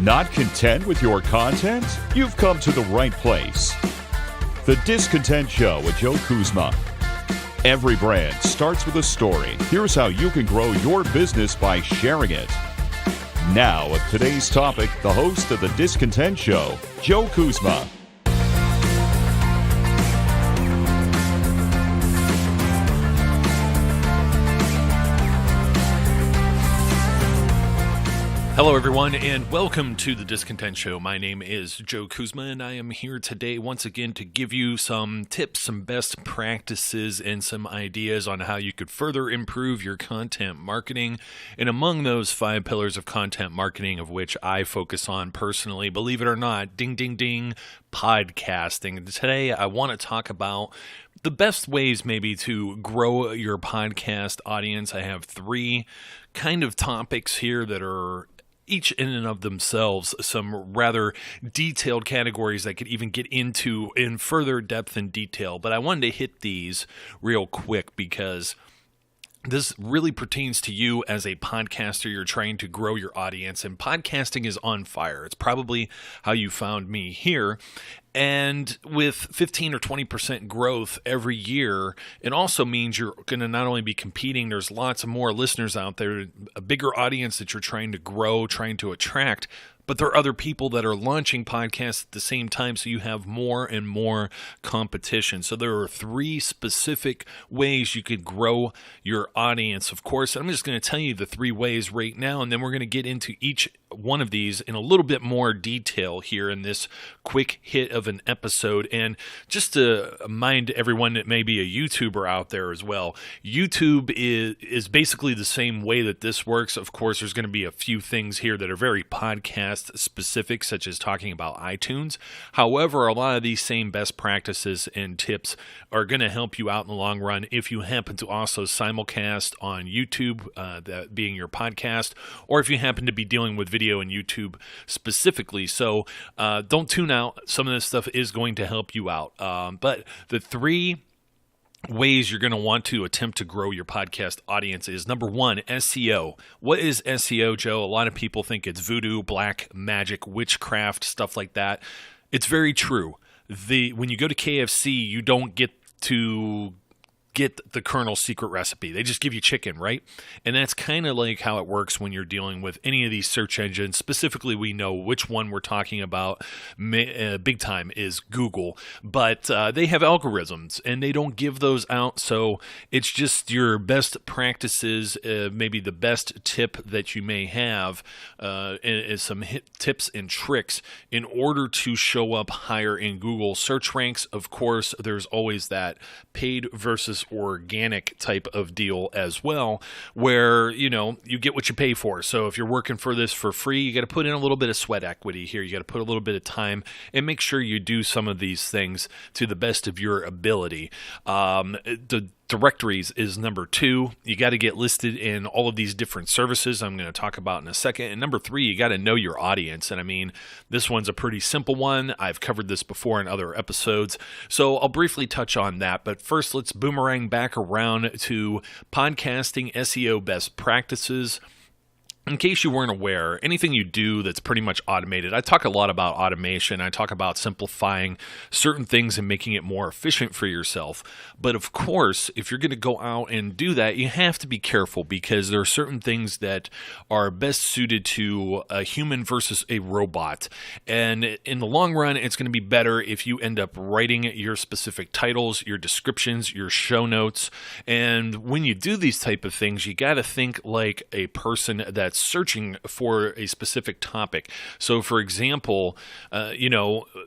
Not content with your content? You've come to the right place. The Discontent Show with Joe Kuzma. Every brand starts with a story. Here's how you can grow your business by sharing it. Now, with today's topic, the host of The Discontent Show, Joe Kuzma. Hello, everyone, and welcome to The Discontent Show. My name is Joe Kuzma, and I am here today once again to give you some tips, some best practices, and some ideas on how you could further improve your content marketing. And among those 5 pillars of content marketing, of which I focus on personally, believe it or not, ding, ding, ding, podcasting. And today I want to talk about the best ways maybe to grow your podcast audience. I have 3 kind of topics here that are each in and of themselves some rather detailed categories that could even get into in further depth and detail. But I wanted to hit these real quick because this really pertains to you as a podcaster. You're trying to grow your audience, and podcasting is on fire. It's probably how you found me here. And with 15 or 20% growth every year, it also means you're going to not only be competing, there's lots of more listeners out there, a bigger audience that you're trying to grow, trying to attract. But there are other people that are launching podcasts at the same time, so you have more and more competition. So there are 3 specific ways you could grow your audience. Of course, I'm just going to tell you the 3 ways right now, and then we're going to get into each one of these in a little bit more detail here in this quick hit of an episode. And just to mind everyone that may be a YouTuber out there as well, YouTube is basically the same way that this works. Of course, there's going to be a few things here that are very podcast specific, such as talking about iTunes. However, a lot of these same best practices and tips are going to help you out in the long run if you happen to also simulcast on YouTube, that being your podcast, or if you happen to be dealing with video and YouTube specifically. So don't tune out. Some of this stuff is going to help you out. But the 3 ways you're going to want to attempt to grow your podcast audience is, number 1, SEO. What is SEO, Joe? A lot of people think it's voodoo, black magic, witchcraft, stuff like that. It's very true. When you go to KFC, you don't get to get the Colonel's secret recipe. They just give you chicken, right? And that's kind of like how it works when you're dealing with any of these search engines. Specifically, we know which one we're talking about big time is Google, but they have algorithms and they don't give those out. So it's just your best practices, maybe the best tip that you may have, and some tips and tricks in order to show up higher in Google search ranks. Of course, there's always that paid versus organic type of deal as well, where you get what you pay for. So if you're working for this for free, you got to put in a little bit of sweat equity here. You got to put a little bit of time and make sure you do some of these things to the best of your ability. The directories is number 2. You got to get listed in all of these different services I'm going to talk about in a second. And number 3, you got to know your audience. And I mean, this one's a pretty simple one. I've covered this before in other episodes, so I'll briefly touch on that. But first, let's boomerang back around to podcasting SEO best practices. In case you weren't aware, anything you do that's pretty much automated, I talk a lot about automation. I talk about simplifying certain things and making it more efficient for yourself. But of course, if you're going to go out and do that, you have to be careful because there are certain things that are best suited to a human versus a robot. And in the long run, it's going to be better if you end up writing your specific titles, your descriptions, your show notes. And when you do these type of things, you got to think like a person that's searching for a specific topic. So for example,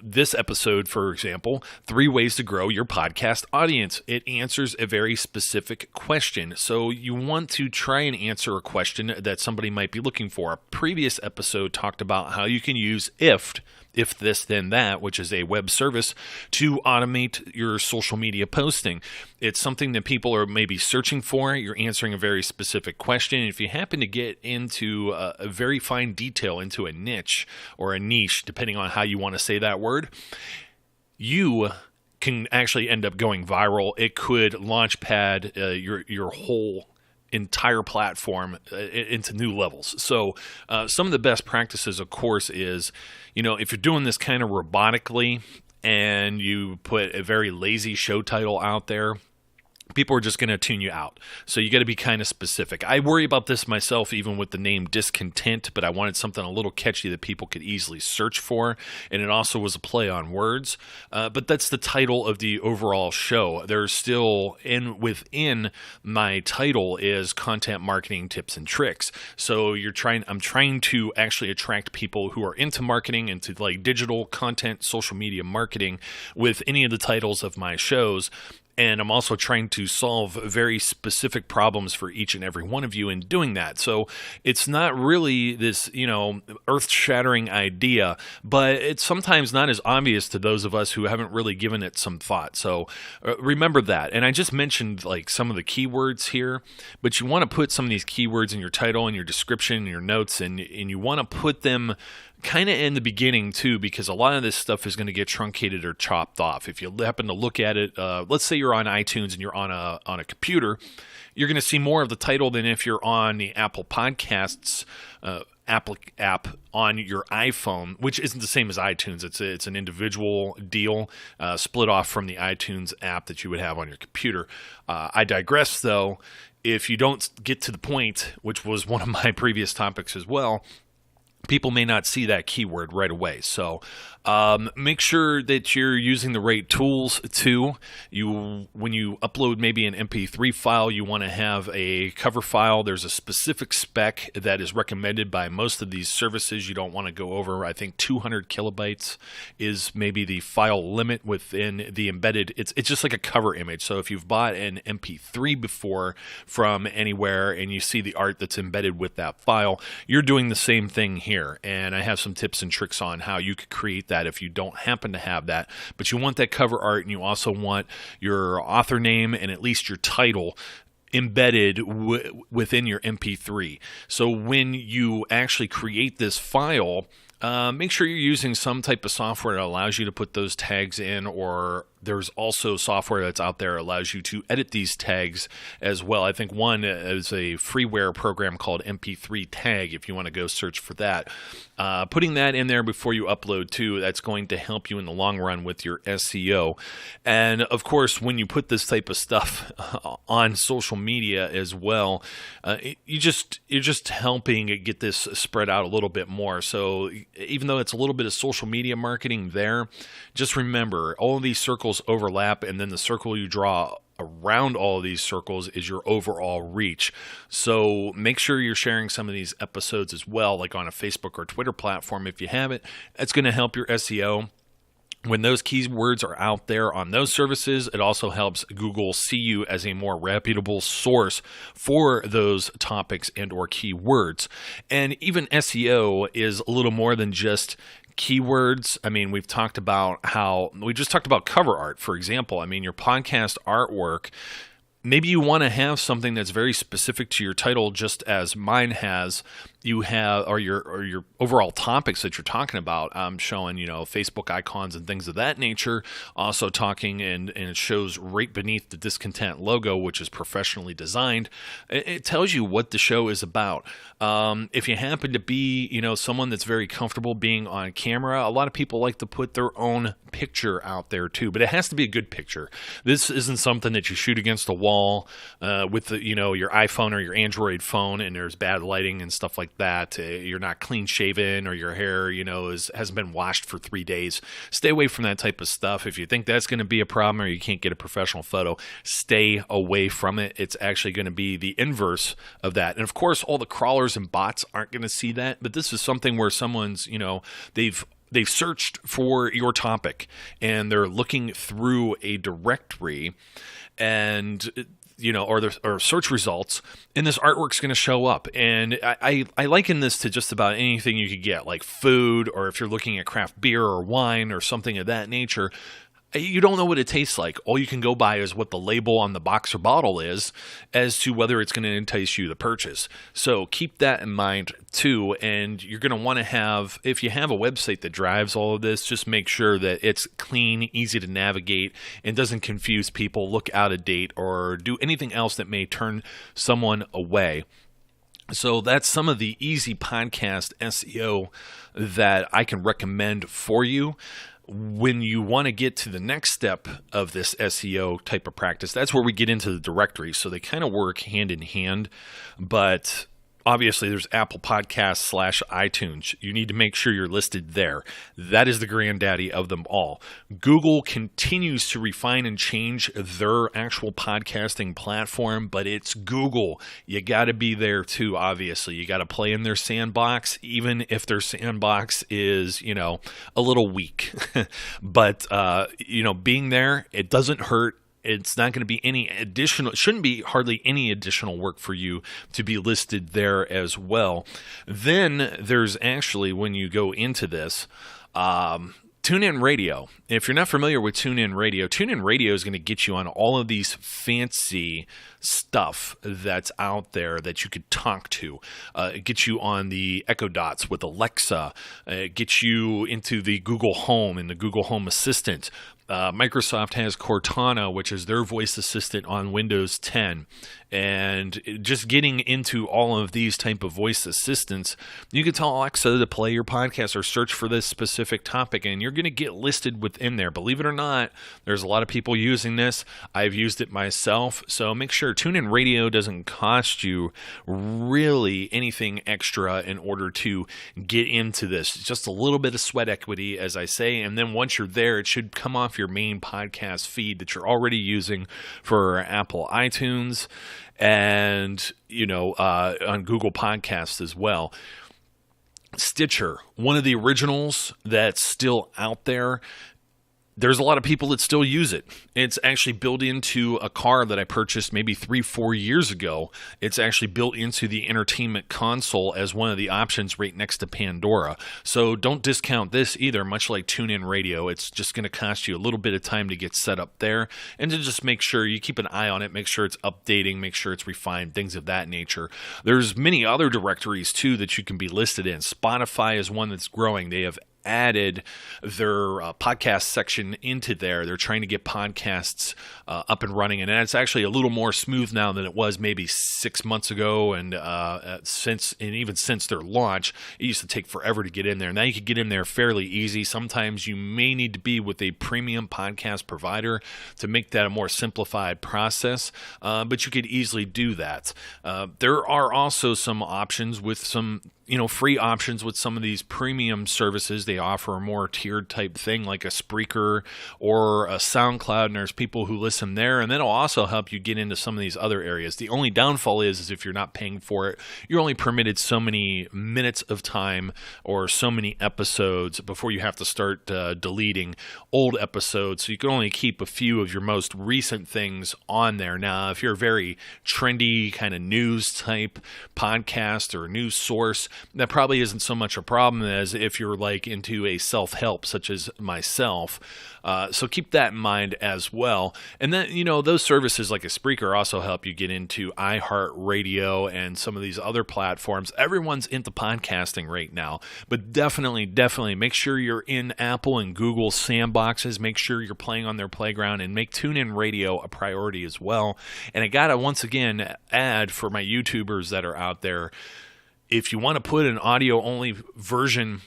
this episode, for example, 3 ways to grow your podcast audience. It answers a very specific question. So you want to try and answer a question that somebody might be looking for. A previous episode talked about how you can use if this then that, which is a web service, to automate your social media posting. It's something that people are maybe searching for. You're answering a very specific question. If you happen to get into a very fine detail, into a niche or a niche, depending on how you want to say that word, you can actually end up going viral. It could launchpad your whole entire platform into new levels. So some of the best practices, of course, is, if you're doing this kind of robotically and you put a very lazy show title out there, people are just going to tune you out. So you got to be kind of specific. I worry about this myself, even with the name Discontent, but I wanted something a little catchy that people could easily search for. And it also was a play on words. But that's the title of the overall show. There's still, within my title is content marketing tips and tricks. So I'm trying to actually attract people who are into marketing, into like digital content, social media marketing with any of the titles of my shows. And I'm also trying to solve very specific problems for each and every one of you in doing that. So it's not really this, earth-shattering idea, but it's sometimes not as obvious to those of us who haven't really given it some thought. So remember that. And I just mentioned like some of the keywords here, but you want to put some of these keywords in your title and your description and your notes, and you want to put them kind of in the beginning too, because a lot of this stuff is going to get truncated or chopped off. If you happen to look at it, let's say you're on iTunes and you're on a computer, you're going to see more of the title than if you're on the Apple Podcasts app on your iPhone, which isn't the same as iTunes. It's an individual deal split off from the iTunes app that you would have on your computer. I digress, though. If you don't get to the point, which was one of my previous topics as well, people may not see that keyword right away. So make sure that you're using the right tools too. When you upload maybe an MP3 file, you want to have a cover file. There's a specific spec that is recommended by most of these services. You don't want to go over, I think 200 kilobytes is maybe the file limit within the embedded. It's just like a cover image. So if you've bought an MP3 before from anywhere and you see the art that's embedded with that file, you're doing the same thing here. And I have some tips and tricks on how you could create that if you don't happen to have that. But you want that cover art, and you also want your author name and at least your title embedded within your MP3. So when you actually create this file, make sure you're using some type of software that allows you to put those tags in, or there's also software that's out there that allows you to edit these tags as well. I think one is a freeware program called MP3 Tag, if you want to go search for that. Putting that in there before you upload too, that's going to help you in the long run with your SEO. And of course, when you put this type of stuff on social media as well, you're just helping it get this spread out a little bit more. So even though it's a little bit of social media marketing there, just remember all of these circles overlap, and then the circle you draw around all of these circles is your overall reach. So make sure you're sharing some of these episodes as well, like on a Facebook or Twitter platform if you have it. It's going to help your SEO. When those keywords are out there on those services, it also helps Google see you as a more reputable source for those topics and or keywords. And even SEO is a little more than just keywords. I mean, we just talked about cover art, for example. I mean, your podcast artwork, maybe you want to have something that's very specific to your title, just as mine has. You have, or your overall topics that you're talking about. I'm showing, Facebook icons and things of that nature. Also talking, and it shows right beneath the Discontent logo, which is professionally designed. It tells you what the show is about. If you happen to be, someone that's very comfortable being on camera, a lot of people like to put their own picture out there too, but it has to be a good picture. This isn't something that you shoot against a wall with your iPhone or your Android phone, and there's bad lighting and stuff like that. You're not clean shaven, or your hair, hasn't been washed for 3 days. Stay away from that type of stuff. If you think that's going to be a problem, or you can't get a professional photo, stay away from it. It's actually going to be the inverse of that. And of course, all the crawlers and bots aren't going to see that, but this is something where someone's, they've searched for your topic and they're looking through a directory and or search results, and this artwork's going to show up. And I liken this to just about anything you could get, like food, or if you're looking at craft beer or wine or something of that nature. You don't know what it tastes like. All you can go by is what the label on the box or bottle is as to whether it's going to entice you to purchase. So keep that in mind too. And you're going to want to have, if you have a website that drives all of this, just make sure that it's clean, easy to navigate, and doesn't confuse people, look out of date, or do anything else that may turn someone away. So that's some of the easy podcast SEO that I can recommend for you. When you want to get to the next step of this SEO type of practice, that's where we get into the directories. So they kind of work hand in hand, but obviously there's Apple Podcasts / iTunes. You need to make sure you're listed there. That is the granddaddy of them all. Google continues to refine and change their actual podcasting platform, but it's Google. You got to be there too, obviously. You got to play in their sandbox, even if their sandbox is, a little weak. But, being there, it doesn't hurt. It's not going to be any additional, it shouldn't be hardly any additional work for you to be listed there as well. Then there's actually, when you go into this, TuneIn Radio. If you're not familiar with TuneIn Radio is going to get you on all of these fancy stuff that's out there that you could talk to. It gets you on the Echo Dots with Alexa. It gets you into the Google Home and the Google Home Assistant. Microsoft has Cortana, which is their voice assistant on Windows 10. And just getting into all of these type of voice assistants, you can tell Alexa to play your podcast or search for this specific topic, and you're going to get listed within there. Believe it or not, there's a lot of people using this. I've used it myself. So make sure TuneIn Radio doesn't cost you really anything extra in order to get into this. It's just a little bit of sweat equity, as I say. And then once you're there, it should come off your main podcast feed that you're already using for Apple iTunes and, on Google Podcasts as well. Stitcher, one of the originals that's still out there. There's a lot of people that still use it. It's actually built into a car that I purchased maybe 3-4 years ago. It's actually built into the entertainment console as one of the options right next to Pandora. So don't discount this either, much like TuneIn Radio. It's just going to cost you a little bit of time to get set up there, and to just make sure you keep an eye on it, make sure it's updating, make sure it's refined, things of that nature. There's many other directories too that you can be listed in. Spotify is one that's growing. They have added their podcast section into there. They're trying to get podcasts up and running, and it's actually a little more smooth now than it was maybe 6 months ago. And even since their launch, it used to take forever to get in there. Now you can get in there fairly easy. Sometimes you may need to be with a premium podcast provider to make that a more simplified process, but you could easily do that. There are also some options with some free options with some of these premium services. They offer a more tiered type thing like a Spreaker or a SoundCloud, and there's people who listen there, and that'll also help you get into some of these other areas. The only downfall is if you're not paying for it, you're only permitted so many minutes of time or so many episodes before you have to start deleting old episodes. So you can only keep a few of your most recent things on there. Now, if you're a very trendy kind of news type podcast or news source, that probably isn't so much a problem as if you're like into a self-help such as myself. So keep that in mind as well. And then, those services like a Spreaker also help you get into iHeartRadio and some of these other platforms. Everyone's into podcasting right now, but definitely make sure you're in Apple and Google sandboxes. Make sure you're playing on their playground, and make TuneIn Radio a priority as well. And I got to once again add for my YouTubers that are out there, if you want to put an audio-only version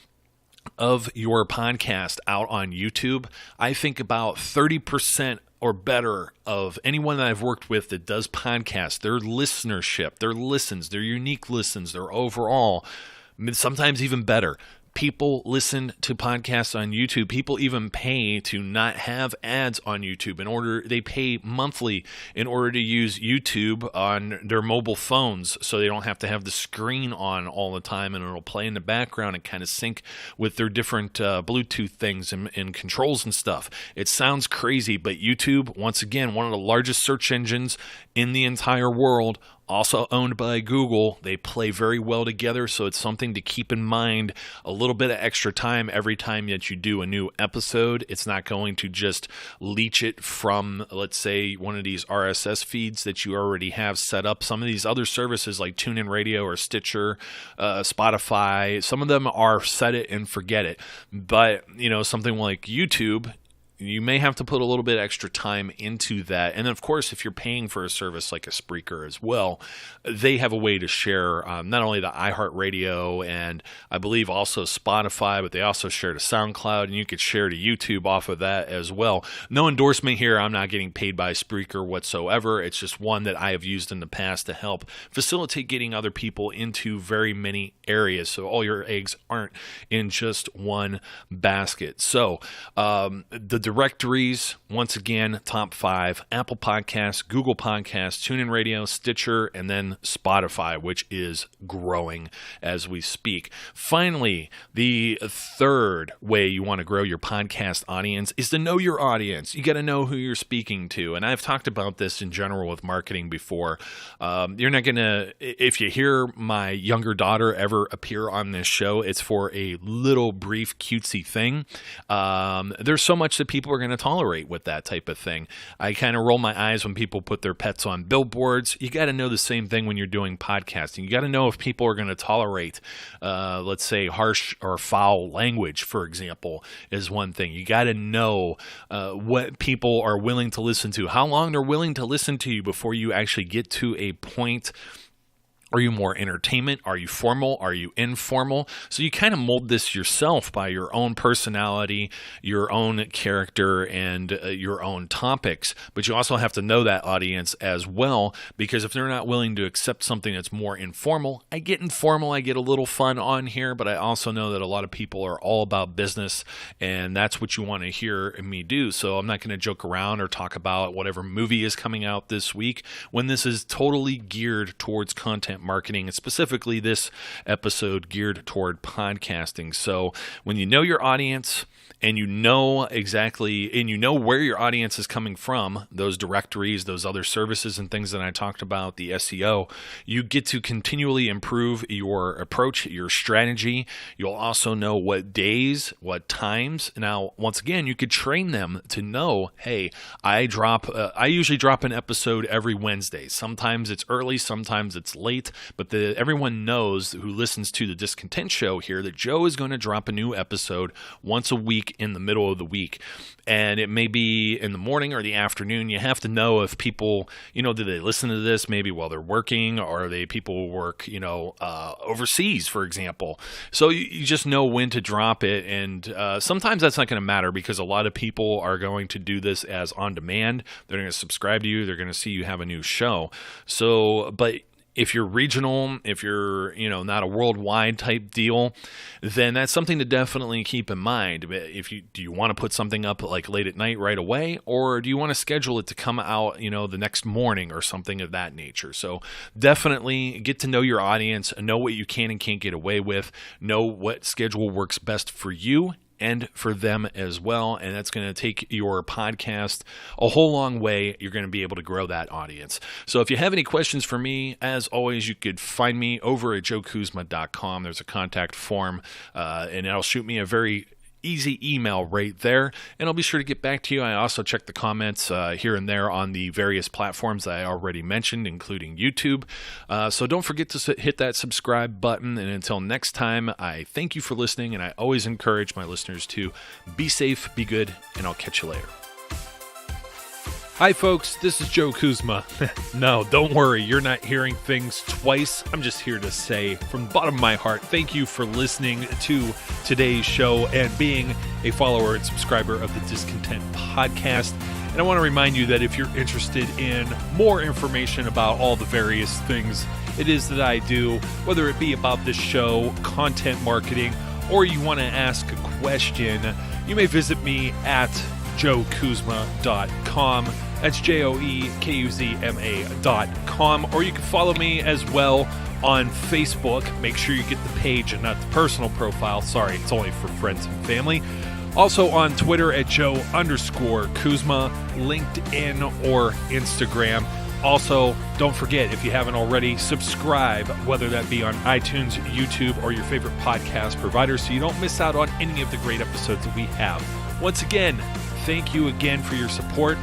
of your podcast out on YouTube, I think about 30% or better of anyone that I've worked with that does podcasts, their listenership, their listens, their unique listens, their overall, sometimes even better. People listen to podcasts on YouTube. People even pay to not have ads on YouTube. They pay monthly in order to use YouTube on their mobile phones, so they don't have to have the screen on all the time, and it'll play in the background and kind of sync with their different Bluetooth things and controls and stuff. It sounds crazy, but YouTube, once again, one of the largest search engines in the entire world also owned by Google. They play very well together, so it's something to keep in mind. A little bit of extra time every time that you do a new episode. It's not going to just leech it from, let's say, one of these RSS feeds that you already have set up. Some of these other services like TuneIn Radio or Stitcher, Spotify, some of them are set it and forget it. But, something like YouTube, you may have to put a little bit extra time into that. And of course, if you're paying for a service like a Spreaker as well, they have a way to share not only the iHeartRadio and I believe also Spotify, but they also share to SoundCloud, and you could share to YouTube off of that as well. No endorsement here. I'm not getting paid by Spreaker whatsoever. It's just one that I have used in the past to help facilitate getting other people into very many areas, so all your eggs aren't in just one basket. So the directories, once again, top 5: Apple Podcasts, Google Podcasts, TuneIn Radio, Stitcher, and then Spotify, which is growing as we speak. Finally, the third way you want to grow your podcast audience is to know your audience. You got to know who you're speaking to. And I've talked about this in general with marketing before. You're not going to, if you hear my younger daughter ever appear on this show, it's for a little brief cutesy thing. There's so much that people are going to tolerate with that type of thing. I kind of roll my eyes when people put their pets on billboards. You got to know the same thing when you're doing podcasting. You got to know if people are going to tolerate, let's say, harsh or foul language, for example, is one thing. You got to know what people are willing to listen to, how long they're willing to listen to you before you actually get to a point. Are you more entertainment? Are you formal? Are you informal? So you kind of mold this yourself by your own personality, your own character, and your own topics. But you also have to know that audience as well, because if they're not willing to accept something that's more informal, I get informal, I get a little fun on here, but I also know that a lot of people are all about business, and that's what you want to hear me do. So I'm not going to joke around or talk about whatever movie is coming out this week when this is totally geared towards content marketing, and specifically this episode geared toward podcasting. So when you know your audience and you know exactly, and you know where your audience is coming from, those directories, those other services and things that I talked about, the SEO, you get to continually improve your approach, your strategy. You'll also know what days, what times. Now, once again, you could train them to know, hey, I usually drop an episode every Wednesday. Sometimes it's early, sometimes it's late, but everyone knows who listens to the Discontent Show here that Joe is going to drop a new episode once a week in the middle of the week. And it may be in the morning or the afternoon. You have to know if people, do they listen to this maybe while they're working, or are they people who work, overseas, for example. So you just know when to drop it. And sometimes that's not going to matter because a lot of people are going to do this as on demand. They're going to subscribe to you. They're going to see you have a new show. So, but if you're regional, if you're, not a worldwide type deal, then that's something to definitely keep in mind. Do you want to put something up like late at night right away, or do you want to schedule it to come out, the next morning or something of that nature? So definitely get to know your audience, know what you can and can't get away with, know what schedule works best for you and for them as well. And that's going to take your podcast a whole long way. You're going to be able to grow that audience. So if you have any questions for me, as always, you could find me over at joekuzma.com. There's a contact form, and it'll shoot me a very easy email right there, and I'll be sure to get back to you. I also check the comments here and there on the various platforms that I already mentioned, including YouTube. So don't forget to hit that subscribe button. And until next time, I thank you for listening, and I always encourage my listeners to be safe, be good, and I'll catch you later. Hi folks, this is Joe Kuzma. No, don't worry, you're not hearing things twice. I'm just here to say, from the bottom of my heart, thank you for listening to today's show and being a follower and subscriber of the Discontent Podcast. And I want to remind you that if you're interested in more information about all the various things it is that I do, whether it be about this show, content marketing, or you want to ask a question, you may visit me at joekuzma.com. That's JOEKUZMA.com. Or you can follow me as well on Facebook. Make sure you get the page and not the personal profile. Sorry, it's only for friends and family. Also on Twitter at Joe_Kuzma, LinkedIn or Instagram. Also, don't forget, if you haven't already, subscribe, whether that be on iTunes, YouTube, or your favorite podcast provider, so you don't miss out on any of the great episodes that we have. Once again, thank you again for your support,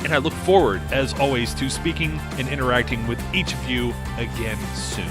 and I look forward, as always, to speaking and interacting with each of you again soon.